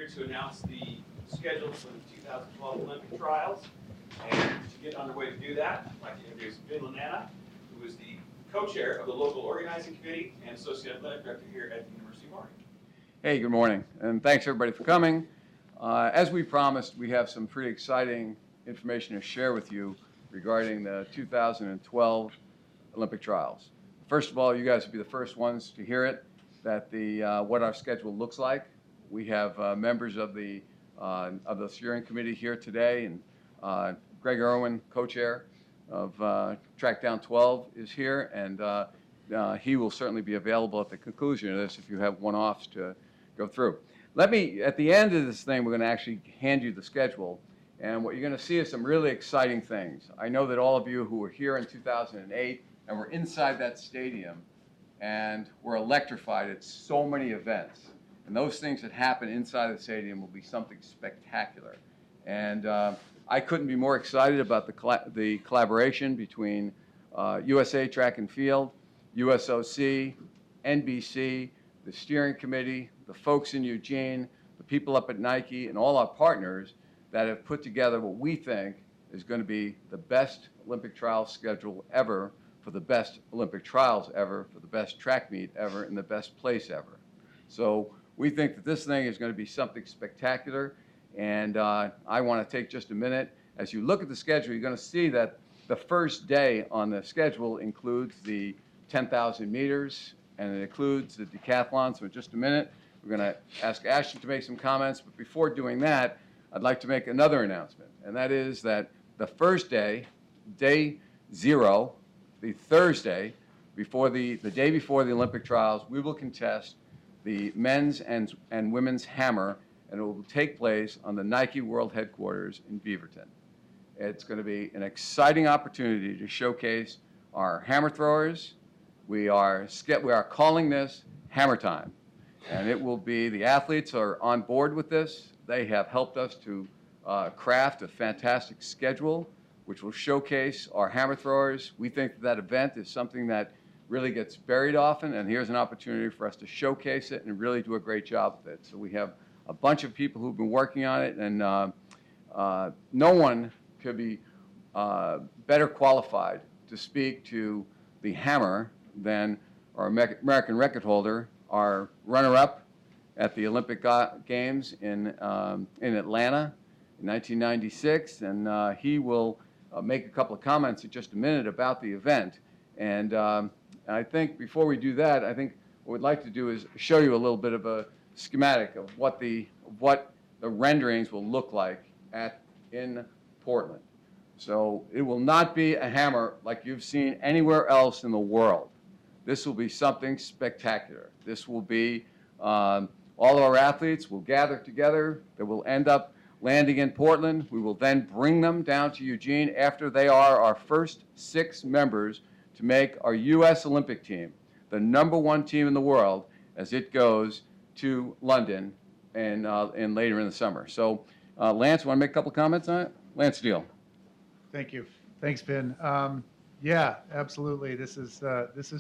here to announce the schedule for the 2012 Olympic trials. And to get underway to do that, I'd like to introduce Ben Lanana, who is the co-chair of the local organizing committee and associate athletic director here at the University of Oregon. Hey, good morning, and thanks everybody for coming. As we promised, we have some pretty exciting information to share with you regarding the 2012 Olympic trials. First of all, you guys will be the first ones to hear it, that what our schedule looks like. We have members of the steering committee here today, and Greg Irwin, co-chair of TrackTown 12, is here, and he will certainly be available at the conclusion of this if you have one-offs to go through. At the end of this thing, we're going to actually hand you the schedule, and what you're going to see is some really exciting things. I know that all of you who were here in 2008 and were inside that stadium and were electrified at so many events. And those things that happen inside the stadium will be something spectacular. And I couldn't be more excited about the collaboration between USA Track and Field, USOC, NBC, the steering committee, the folks in Eugene, the people up at Nike, and all our partners that have put together what we think is going to be the best Olympic trials schedule ever, for the best Olympic trials ever, for the best track meet ever, and the best place ever. So we think that this thing is going to be something spectacular, and I want to take just a minute. As you look at the schedule, you're going to see that the first day on the schedule includes the 10,000 meters, and it includes the decathlon. So in just a minute, we're going to ask Ashton to make some comments, but before doing that, I'd like to make another announcement, and that is that the first day, day 0, the Thursday, before the day before the Olympic trials, we will contest the men's and women's hammer, and it will take place on the Nike World Headquarters in Beaverton. It's going to be an exciting opportunity to showcase our hammer throwers. We are calling this Hammer Time, and it will be, the athletes are on board with this. They have helped us to craft a fantastic schedule which will showcase our hammer throwers. We think that event is something that really gets buried often, and here's an opportunity for us to showcase it and really do a great job with it. So we have a bunch of people who've been working on it, and no one could be better qualified to speak to the hammer than our American record holder, our runner-up at the Olympic Games in Atlanta in 1996, and he will make a couple of comments in just a minute about the event. And I think before we do that, I think what we'd like to do is show you a little bit of a schematic of what the renderings will look like in Portland. So it will not be a hammer like you've seen anywhere else in the world. This will be something spectacular. This will be all of our athletes will gather together. They will end up landing in Portland. We will then bring them down to Eugene after they are our first 6 members to make our U.S. Olympic team, the #1 team in the world, as it goes to London and later in the summer. So, Lance, want to make a couple comments on it? Lance Steele. Thank you. Thanks, Ben. Yeah, absolutely. This is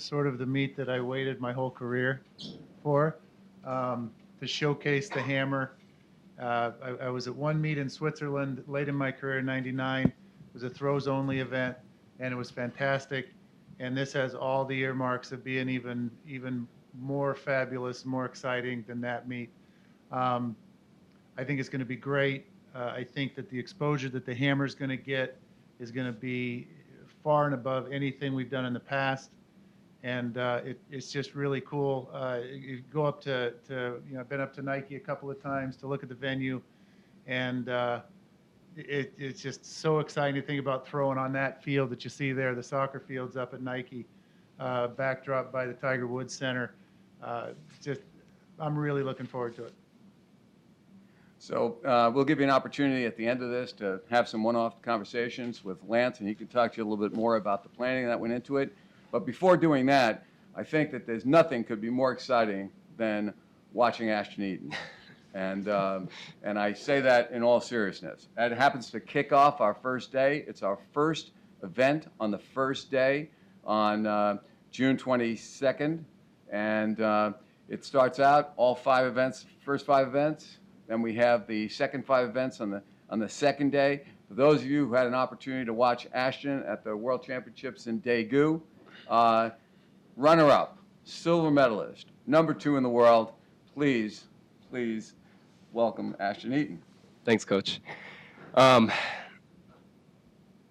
sort of the meet that I waited my whole career for, to showcase the hammer. I was at one meet in Switzerland late in my career in '99. It was a throws-only event, and it was fantastic. And this has all the earmarks of being even more fabulous, more exciting than that meet. I think it's going to be great. I think that the exposure that the hammer is going to get is going to be far and above anything we've done in the past, and it's just really cool. You go up to I've been up to Nike a couple of times to look at the venue, and it's just so exciting to think about throwing on that field that you see there, the soccer fields up at Nike, backdrop by the Tiger Woods Center. I'm really looking forward to it. So we'll give you an opportunity at the end of this to have some one-off conversations with Lance, and he can talk to you a little bit more about the planning that went into it. But before doing that, I think that there's nothing could be more exciting than watching Ashton Eaton. And I say that in all seriousness. That happens to kick off our first day. It's our first event on the first day on June 22nd. And it starts out, all 5 events, first 5 events, Then we have the second 5 events on the second day. For those of you who had an opportunity to watch Ashton at the World Championships in Daegu, runner-up, silver medalist, number 2 in the world, please welcome Ashton Eaton. Thanks, Coach. A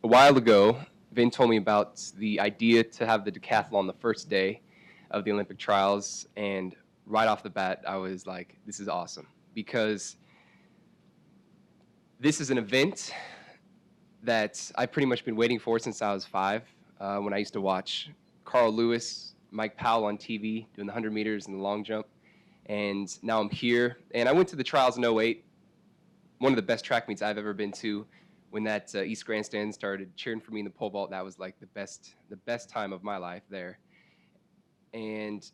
while ago, Vin told me about the idea to have the decathlon the first day of the Olympic trials, and right off the bat, I was like, this is awesome, because this is an event that I've pretty much been waiting for since I was 5, when I used to watch Carl Lewis, Mike Powell on TV doing the 100 meters and the long jump, and now I'm here. And I went to the trials in '08, one of the best track meets I've ever been to. When that East Grandstand started cheering for me in the pole vault, that was like the best time of my life there. And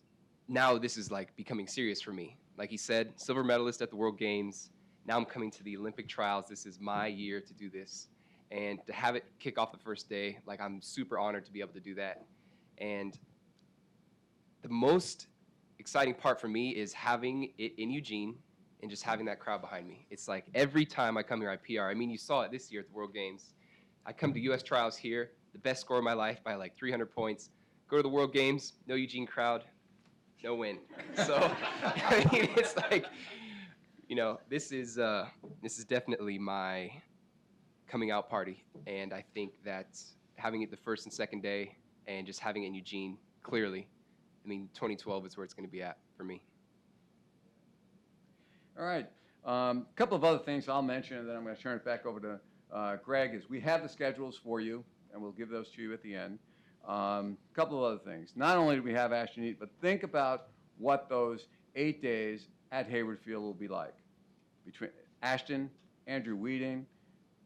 now this is like becoming serious for me. Like he said, silver medalist at the World Games. Now I'm coming to the Olympic trials. This is my year to do this. And to have it kick off the first day, like I'm super honored to be able to do that. And the most exciting part for me is having it in Eugene and just having that crowd behind me. It's like every time I come here, I PR. I mean, you saw it this year at the World Games. I come to U.S. trials here, the best score of my life by like 300 points. Go to the World Games, no Eugene crowd, no win. So, I mean, it's like, you know, this is definitely my coming out party. And I think that having it the first and second day and just having it in Eugene, clearly, I mean, 2012 is where it's going to be at for me. All right. A couple of other things I'll mention, and then I'm going to turn it back over to Greg, is we have the schedules for you, and we'll give those to you at the end. A couple of other things. Not only do we have Ashton Eaton, but think about what those 8 days at Hayward Field will be like. Between Ashton, Andrew Wheating,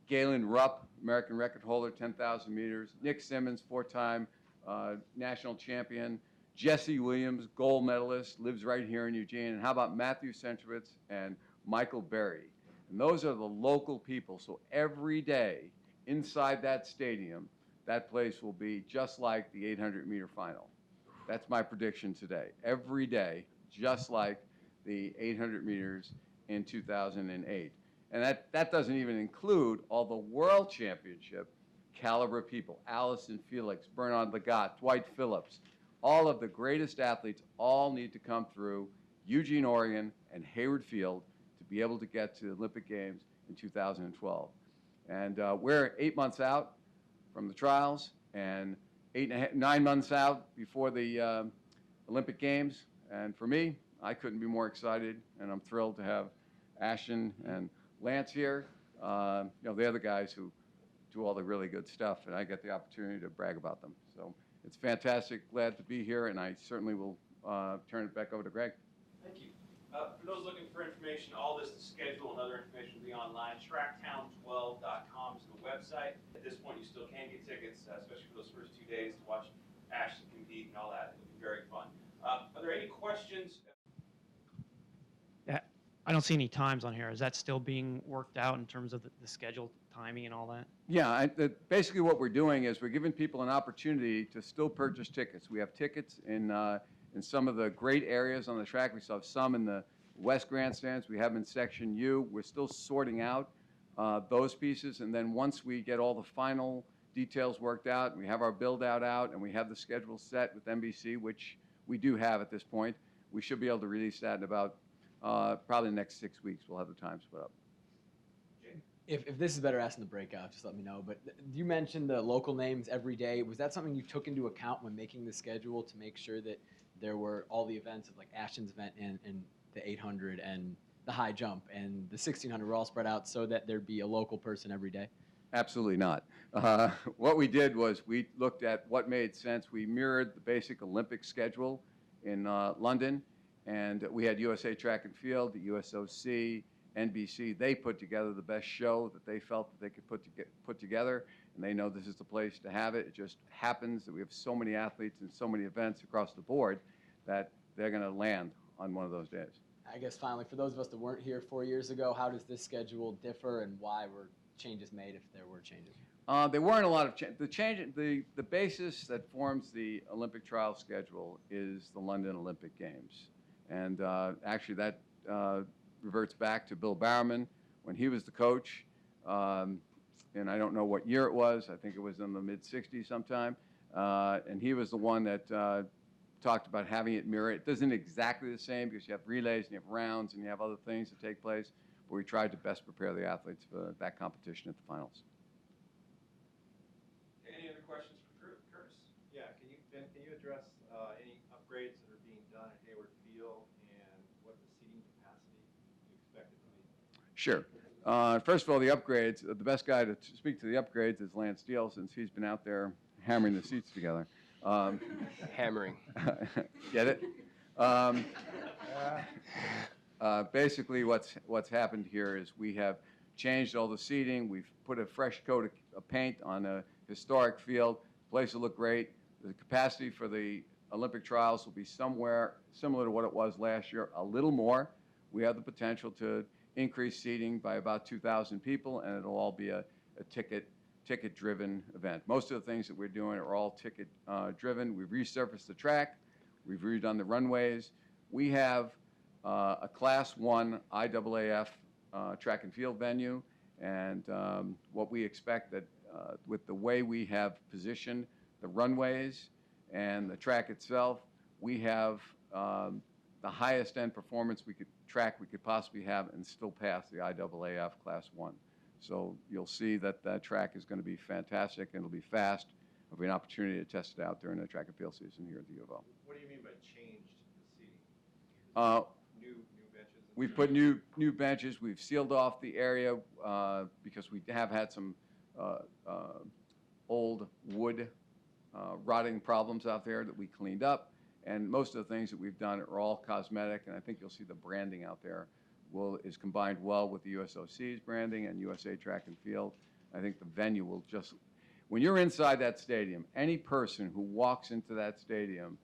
Galen Rupp, American record holder, 10,000 meters, Nick Simmons, 4-time national champion, Jesse Williams, gold medalist, lives right here in Eugene. And how about Matthew Centrowitz and Michael Berry? And those are the local people. So every day inside that stadium, that place will be just like the 800-meter final. That's my prediction today. Every day, just like the 800 meters in 2008. And that doesn't even include all the world championship caliber people. Allison Felix, Bernard Lagat, Dwight Phillips. All of the greatest athletes all need to come through Eugene, Oregon, and Hayward Field to be able to get to the Olympic Games in 2012. And we're 8 months out from the trials and 9 months out before the Olympic Games. And for me, I couldn't be more excited, and I'm thrilled to have Ashton and Lance here. You know, they're the guys who do all the really good stuff, and I get the opportunity to brag about them. So it's fantastic. Glad to be here, and I certainly will turn it back over to Greg. Thank you. For those looking for information, all this, the schedule and other information will be online. TrackTown12.com is the website. At this point, you still can get tickets, especially for those first 2 days to watch Ashton compete and all that. It'll be very fun. Are there any questions? I don't see any times on here. Is that still being worked out in terms of the schedule, timing, and all that? Yeah, basically what we're doing is we're giving people an opportunity to still purchase tickets. We have tickets in some of the great areas on the track. We still have some in the West Grandstands. We have them in Section U. We're still sorting out those pieces, and then once we get all the final details worked out, and we have our build-out out, and we have the schedule set with NBC, which we do have at this point, we should be able to release that in about probably the next 6 weeks. We'll have the times put up. If this is better asked in the breakout, just let me know. But you mentioned the local names every day. Was that something you took into account when making the schedule to make sure that there were all the events of like Ashton's event and the 800 and the high jump and the 1600 were all spread out so that there'd be a local person every day? Absolutely not. What we did was we looked at what made sense. We mirrored the basic Olympic schedule in London, and we had USA Track and Field, the USOC, NBC. They put together the best show that they felt that they could put together, and they know this is the place to have it. It just happens that we have so many athletes and so many events across the board that they're going to land on one of those days. I guess finally, for those of us that weren't here 4 years ago, how does this schedule differ and why were changes made if there were changes? There weren't a lot of the basis that forms the Olympic trial schedule is the London Olympic Games, and actually that reverts back to Bill Bowerman when he was the coach. And I don't know what year it was. I think it was in the mid-'60s sometime. And he was the one that talked about having it mirror. It isn't exactly the same because you have relays and you have rounds and you have other things that take place. But we tried to best prepare the athletes for that competition at the finals. Any other questions for Curtis? Yeah, Ben, can you address any upgrades that are being done at Hayward Field and what the seating capacity you expect it to be? Sure. First of all, the upgrades, the best guy to speak to the upgrades is Lance Steele, since he's been out there hammering the seats together. Hammering. Get it? Basically, what's happened here is we have changed all the seating. We've put a fresh coat of paint on a historic field. The place will look great. The capacity for the Olympic trials will be somewhere similar to what it was last year, a little more. We have the potential to increase seating by about 2,000 people, and it'll all be a ticket-driven event. Most of the things that we're doing are all ticket-driven. We've resurfaced the track. We've redone the runways. We have a Class 1 IAAF track and field venue, and what we expect that with the way we have positioned the runways and the track itself, we have the highest end performance we could possibly have and still pass the IAAF Class 1. So you'll see that that track is going to be fantastic and it'll be fast. There'll be an opportunity to test it out during the track and field season here at the U of O. What do you mean by changed the seating? New benches? We've put new benches. We've sealed off the area because we have had some old wood rotting problems out there that we cleaned up. And most of the things that we've done are all cosmetic, and I think you'll see the branding out there is combined well with the USOC's branding and USA Track and Field. I think the venue will just, when you're inside that stadium, any person who walks into that stadium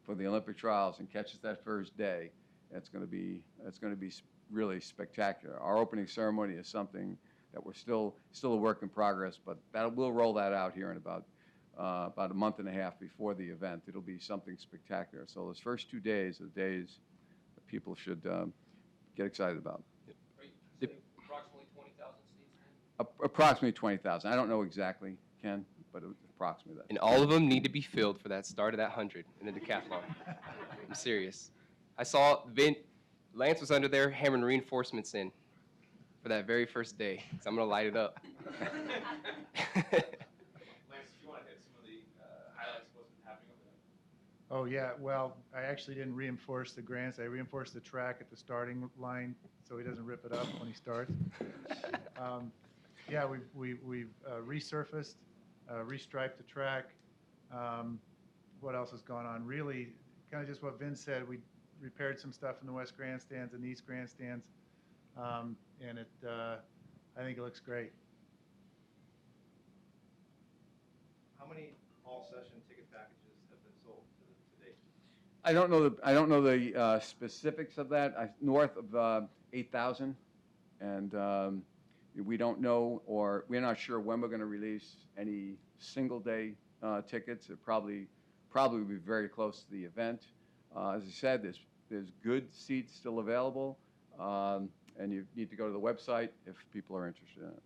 for the Olympic trials and catches that first day, it's going to be really spectacular. Our opening ceremony is something that we're still a work in progress, but we'll roll that out here in about a month and a half before the event. It'll be something spectacular. So those first 2 days are the days that people should get excited about. Approximately 20,000 seats? Approximately 20,000. I don't know exactly, Ken, but approximately that. And all of them need to be filled for that start of that 100 in the decathlon. I'm serious. I saw Lance was under there hammering reinforcements in for that very first day. So I'm going to light it up. Lance, if you want to hit some of the highlights of what's been happening over there. Oh, yeah, well, I actually didn't reinforce the grants. I reinforced the track at the starting line so he doesn't rip it up when he starts. Yeah, we've resurfaced, restriped the track. What else has gone on? Really, kind of just what Vin said. We repaired some stuff in the west grandstands and east grandstands, and I think it looks great. How many all-session ticket packages have been sold to date? I don't know the specifics of that. North of 8,000, and we don't know, or we're not sure when we're going to release any single-day tickets. It probably will be very close to the event. As I said, there's good seats still available, and you need to go to the website if people are interested in it.